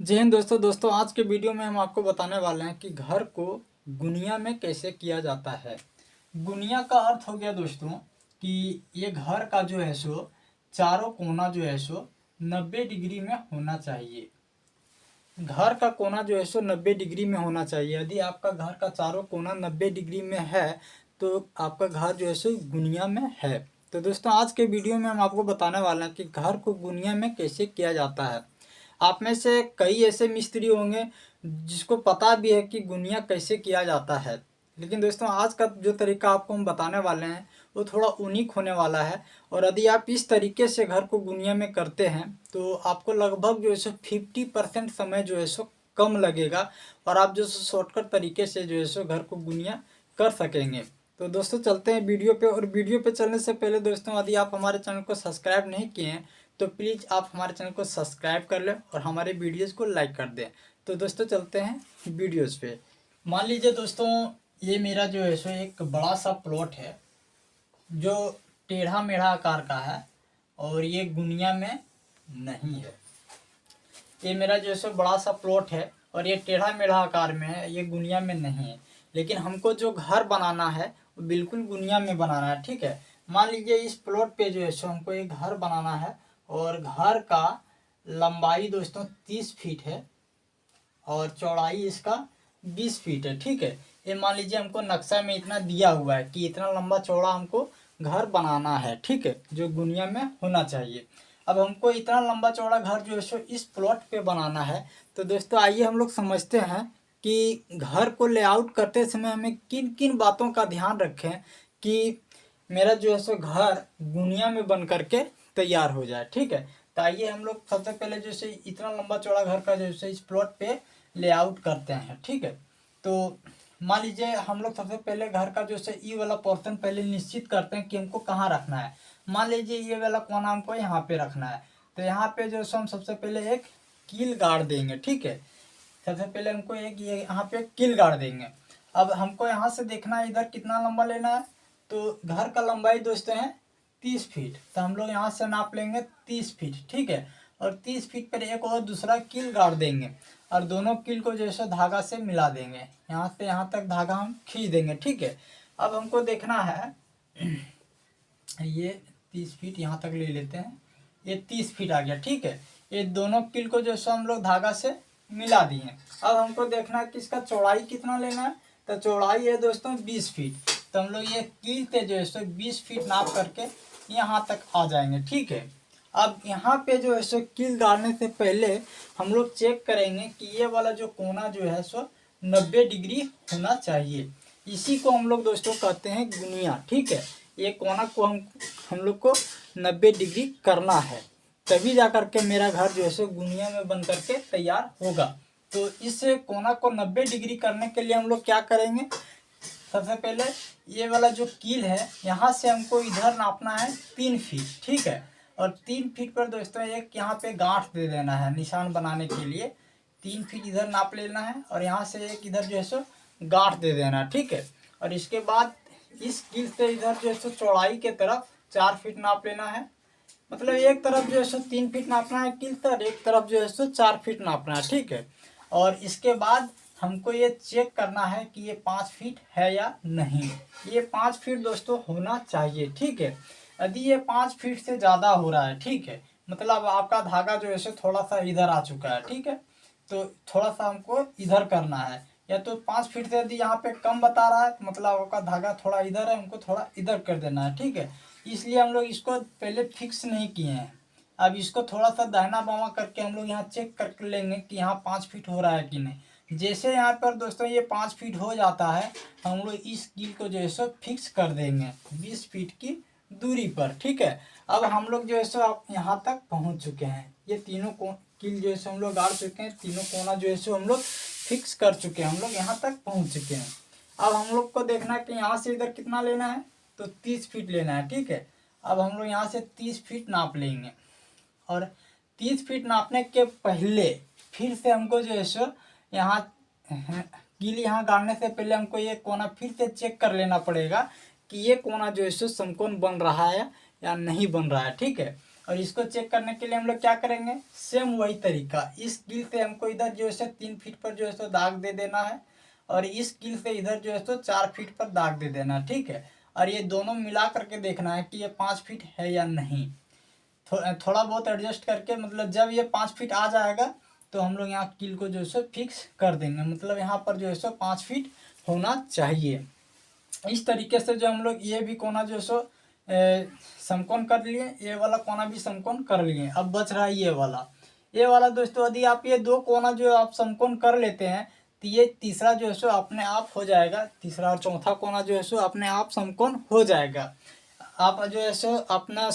जय हिंद दोस्तों आज के वीडियो में हम आपको बताने वाले हैं कि घर को गुनिया में कैसे किया जाता है। गुनिया का अर्थ हो गया दोस्तों कि ये घर का जो है सो चारों कोना जो है सो 90 डिग्री में होना चाहिए। घर का कोना जो है सो 90 डिग्री में होना चाहिए। यदि आपका घर का चारों कोना 90 डिग्री में है तो आपका घर जो है सो गुनिया में है। तो दोस्तों आज के वीडियो में हम आपको बताने वाले हैं कि घर को गुनिया में कैसे किया जाता है। आप में से कई ऐसे मिस्त्री होंगे जिसको पता भी है कि गुनिया कैसे किया जाता है, लेकिन दोस्तों आज का जो तरीका आपको हम बताने वाले हैं वो थोड़ा यूनिक होने वाला है। और यदि आप इस तरीके से घर को गुनिया में करते हैं तो आपको लगभग जो है सो 50% समय जो है सो कम लगेगा और आप जो शॉर्टकट तरीके से जो है सो घर को गुनिया कर सकेंगे। तो दोस्तों चलते हैं वीडियो पे। और वीडियो पे चलने से पहले दोस्तों यदि आप हमारे चैनल को सब्सक्राइब नहीं किए हैं तो प्लीज़ आप हमारे चैनल को सब्सक्राइब कर लें और हमारे वीडियोज़ को लाइक कर दें। तो दोस्तों चलते हैं वीडियोज़ पे। मान लीजिए दोस्तों ये मेरा जो है सो एक बड़ा सा प्लॉट है जो टेढ़ा मेढ़ा आकार का है और ये गुनिया में नहीं है। ये मेरा जो है सो बड़ा सा प्लॉट है और ये टेढ़ा मेढ़ा आकार में है, ये गुनिया में नहीं है। लेकिन हमको जो घर बनाना है वो बिल्कुल गुनिया में बनाना है, ठीक है। मान लीजिए इस प्लॉट पे जो है सो हमको एक घर बनाना है और घर का लंबाई दोस्तों 30 फीट है और चौड़ाई इसका 20 फीट है, ठीक है। ये मान लीजिए हमको नक्शा में इतना दिया हुआ है कि इतना लंबा चौड़ा हमको घर बनाना है, ठीक है, जो गुनिया में होना चाहिए। अब हमको इतना लंबा चौड़ा घर जो है सो इस प्लॉट पे बनाना है। तो दोस्तों आइए हम लोग समझते हैं कि घर को लेआउट करते समय हमें किन किन बातों का ध्यान रखें कि मेरा जो है सो घर गुनिया में बन करके तैयार हो जाए, ठीक है। तो आइए हम लोग सबसे पहले जैसे इतना लंबा चौड़ा घर का जैसे इस प्लॉट पे लेआउट करते हैं, ठीक है। तो मान लीजिए हम लोग सबसे पहले घर का जो है ई वाला पोर्शन पहले निश्चित करते हैं कि हमको कहाँ रखना है। मान लीजिए ये वाला कोना हमको यहाँ पे रखना है, तो यहाँ पे जो है हम सबसे पहले एक कील गाड़ देंगे, ठीक है। सबसे पहले हमको एक ये यहाँ पे कील गाड़ देंगे। अब हमको यहाँ से देखना है इधर कितना लंबा लेना है। तो घर का लंबाई दोस्तों है 30 फीट, तो हम लोग यहाँ से नाप लेंगे 30 फीट, ठीक है। और 30 फीट पर एक और दूसरा कील गाड़ देंगे और दोनों कील को जैसे धागा से मिला देंगे, यहाँ से यहाँ तक धागा हम खींच देंगे, ठीक है। अब हमको देखना है ये 30 फीट यहाँ तक ले लेते हैं, ये 30 फीट आ गया, ठीक है। ये दोनों कील को जो है हम लोग धागा से मिला दिए। अब हमको देखना है कि इसका चौड़ाई कितना लेना है। तो चौड़ाई है दोस्तों 20 फीट, तो हम लोग ये कील पे जो है सो 20 फीट नाप करके यहाँ तक आ जाएंगे, ठीक है। अब यहाँ पे जो है सो कील गाड़ने से पहले हम लोग चेक करेंगे कि ये वाला जो कोना जो है सो 90 डिग्री होना चाहिए। इसी को हम लोग दोस्तों कहते हैं गुनिया, ठीक है। ये कोना को हम लोग को 90 डिग्री करना है, तभी जा करके मेरा घर जो है सो गुनिया में बन करके तैयार होगा। तो इस कोना को 90 डिग्री करने के लिए हम लोग क्या करेंगे, सबसे पहले ये वाला जो कील है यहाँ से हमको इधर नापना है 3 फीट, ठीक है। और 3 फीट पर दोस्तों एक यहाँ पे गांठ दे देना है निशान बनाने के लिए। 3 फीट इधर नाप लेना है और यहाँ से एक इधर जो है सो गांठ दे देना है, ठीक है। और इसके बाद इस कील से इधर जो है सो चौड़ाई के तरफ 4 फीट नाप लेना है। मतलब एक तरफ जो है सो 3 फीट नापना है कील से और एक तरफ जो है सो 4 फीट नापना है, ठीक है। और इसके बाद हमको ये चेक करना है कि ये 5 फीट है या नहीं। ये 5 फीट दोस्तों होना चाहिए, ठीक है। यदि ये 5 फीट से ज़्यादा हो रहा है, ठीक है, मतलब आपका धागा जो है सो थोड़ा सा इधर आ चुका है, ठीक है, तो थोड़ा सा हमको इधर करना है। या तो 5 फीट से यदि यहाँ पे कम बता रहा है तो मतलब आपका धागा थोड़ा इधर है, हमको थोड़ा इधर कर देना है, ठीक है। इसलिए हम लोग इसको पहले फिक्स नहीं किए हैं। अब इसको थोड़ा सा दाहिना बामा करके हम लोग यहाँ चेक कर लेंगे कि यहाँ 5 फीट हो रहा है कि नहीं। जैसे यहाँ पर दोस्तों ये 5 फीट हो जाता है हम लोग इस कील को जो है सो फिक्स कर देंगे 20 फीट की दूरी पर, ठीक है। अब हम लोग जो है सो आप यहाँ तक पहुँच चुके हैं। ये तीनों कील जो है सो हम लोग गाड़ चुके हैं, तीनों कोना जो है सो हम लोग फिक्स कर चुके हैं, हम लोग यहाँ तक पहुँच चुके हैं। अब हम लोग को देखना है कि यहाँ से इधर कितना लेना है, तो 30 फीट लेना है, ठीक है। अब हम लोग यहाँ से 30 फीट नाप लेंगे और 30 फीट नापने के पहले फिर से हमको जो है सो यहाँ कील यहाँ गाड़ने से पहले हमको ये कोना फिर से चेक कर लेना पड़ेगा कि ये कोना जो है सो समकोण बन रहा है या नहीं बन रहा है, ठीक है। और इसको चेक करने के लिए हम लोग क्या करेंगे, सेम वही तरीका, इस कील से हमको इधर जो है सो 3 फीट पर जो है सो दाग दे देना है और इस कील से इधर जो है सो 4 फीट पर दाग दे देना है, ठीक है। और ये दोनों मिला करके देखना है कि ये 5 फीट है या नहीं। थोड़ा बहुत एडजस्ट करके, मतलब जब ये 5 फीट आ जाएगा तो हम लोग यहाँ कील को जो है सो फिक्स कर देंगे, मतलब यहाँ पर जो है सो 5 फीट होना चाहिए। इस तरीके से जो हम लोग ये भी कोना जो है सो समकोण कर लिए, ये वाला कोना भी समकोण कर लिए। अब बच रहा है ये वाला दोस्तों, यदि आप ये 2 कोना जो आप समकोण कर लेते हैं तो ये तीसरा जो है सो अपने आप हो जाएगा, तीसरा और चौथा कोना जो है सो अपने आप समकोण हो जाएगा। आप जो है सो अपना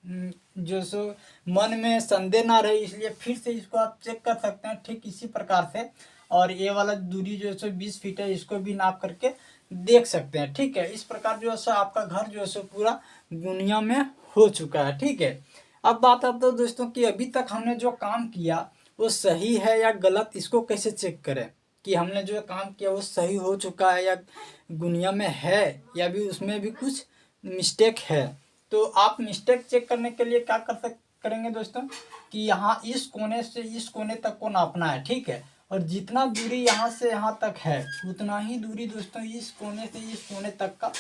जो सो मन में संदेह ना रहे, इसलिए फिर से इसको आप चेक कर सकते हैं ठीक इसी प्रकार से। और ये वाला दूरी जो है सो 20 फीट है, इसको भी नाप करके देख सकते हैं, ठीक है। इस प्रकार जो है सो आपका घर जो है सो पूरा गुनिया में हो चुका है, ठीक है। अब बात आता है दोस्तों कि अभी तक हमने जो काम किया वो सही है या गलत, इसको कैसे चेक करें कि हमने जो काम किया वो सही हो चुका है या गुनिया में है या भी उसमें भी कुछ मिस्टेक है। तो आप मिस्टेक चेक करने के लिए क्या करेंगे दोस्तों कि यहाँ इस कोने से इस कोने तक को नापना है, ठीक है। और जितना दूरी यहाँ से यहाँ तक है उतना ही दूरी दोस्तों इस कोने से इस कोने तक का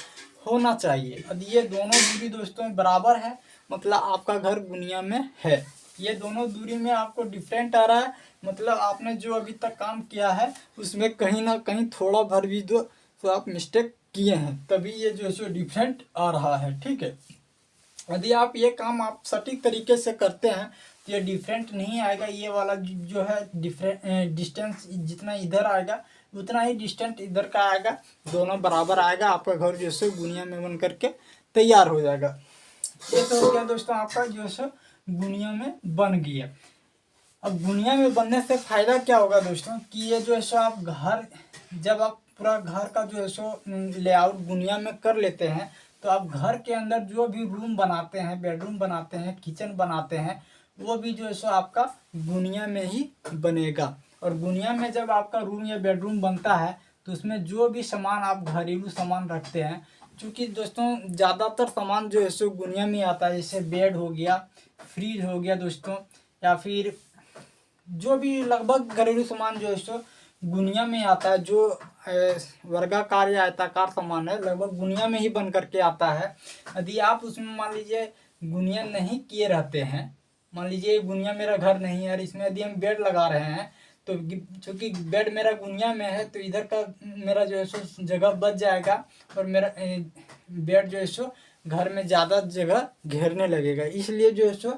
होना चाहिए। अब ये दोनों दूरी दोस्तों बराबर है, मतलब आपका घर गुनिया में है। ये दोनों दूरी में आपको डिफरेंट आ रहा है, मतलब आपने जो अभी तक काम किया है उसमें कहीं ना कहीं थोड़ा भर भी दो तो आप मिस्टेक किए हैं, तभी ये जो है सो डिफरेंट आ रहा है, ठीक है। यदि आप ये काम आप सटीक तरीके से करते हैं तो ये डिफरेंट नहीं आएगा। ये वाला जो है डिफरेंट डिस्टेंस जितना इधर आएगा उतना ही डिस्टेंस इधर का आएगा, दोनों बराबर आएगा, आपका घर जो है गुनिया में बन करके तैयार हो जाएगा। ये तो हो गया दोस्तों आपका जो है गुनिया में बन गया। अब गुनिया में बनने से फ़ायदा क्या होगा दोस्तों कि ये जो है सो आप घर, जब आप पूरा घर का जो है सो लेआउट गुनिया में कर लेते हैं तो आप घर के अंदर जो भी रूम बनाते हैं, बेडरूम बनाते हैं, किचन बनाते हैं, वो भी जो है सो आपका गुनिया में ही बनेगा। और गुनिया में जब आपका रूम या बेडरूम बनता है तो उसमें जो भी सामान आप घरेलू सामान रखते हैं, क्योंकि दोस्तों ज़्यादातर सामान जो है सो गुनिया में आता है, जैसे बेड हो गया, फ्रिज हो गया दोस्तों, या फिर जो भी लगभग घरेलू सामान जो है सो गुनिया में आता है। जो वर्गाकार या आयताकार सामान है लगभग गुनिया में ही बन करके आता है। यदि आप उसमें मान लीजिए गुनिया नहीं किए रहते हैं, मान लीजिए गुनिया मेरा घर नहीं है और इसमें यदि हम बेड लगा रहे हैं तो चूँकि बेड मेरा गुनिया में है तो इधर का मेरा जो है सो जगह बच जाएगा और मेरा बेड जो है सो घर में ज़्यादा जगह घेरने लगेगा, इसलिए जो है सो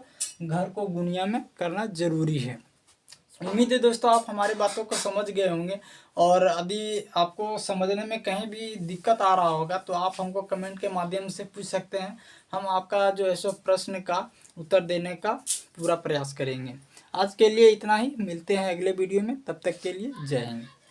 घर को गुनिया में करना ज़रूरी है। उम्मीद है दोस्तों आप हमारी बातों को समझ गए होंगे, और यदि आपको समझने में कहीं भी दिक्कत आ रहा होगा तो आप हमको कमेंट के माध्यम से पूछ सकते हैं, हम आपका जो है सो प्रश्न का उत्तर देने का पूरा प्रयास करेंगे। आज के लिए इतना ही, मिलते हैं अगले वीडियो में, तब तक के लिए जय हिंद।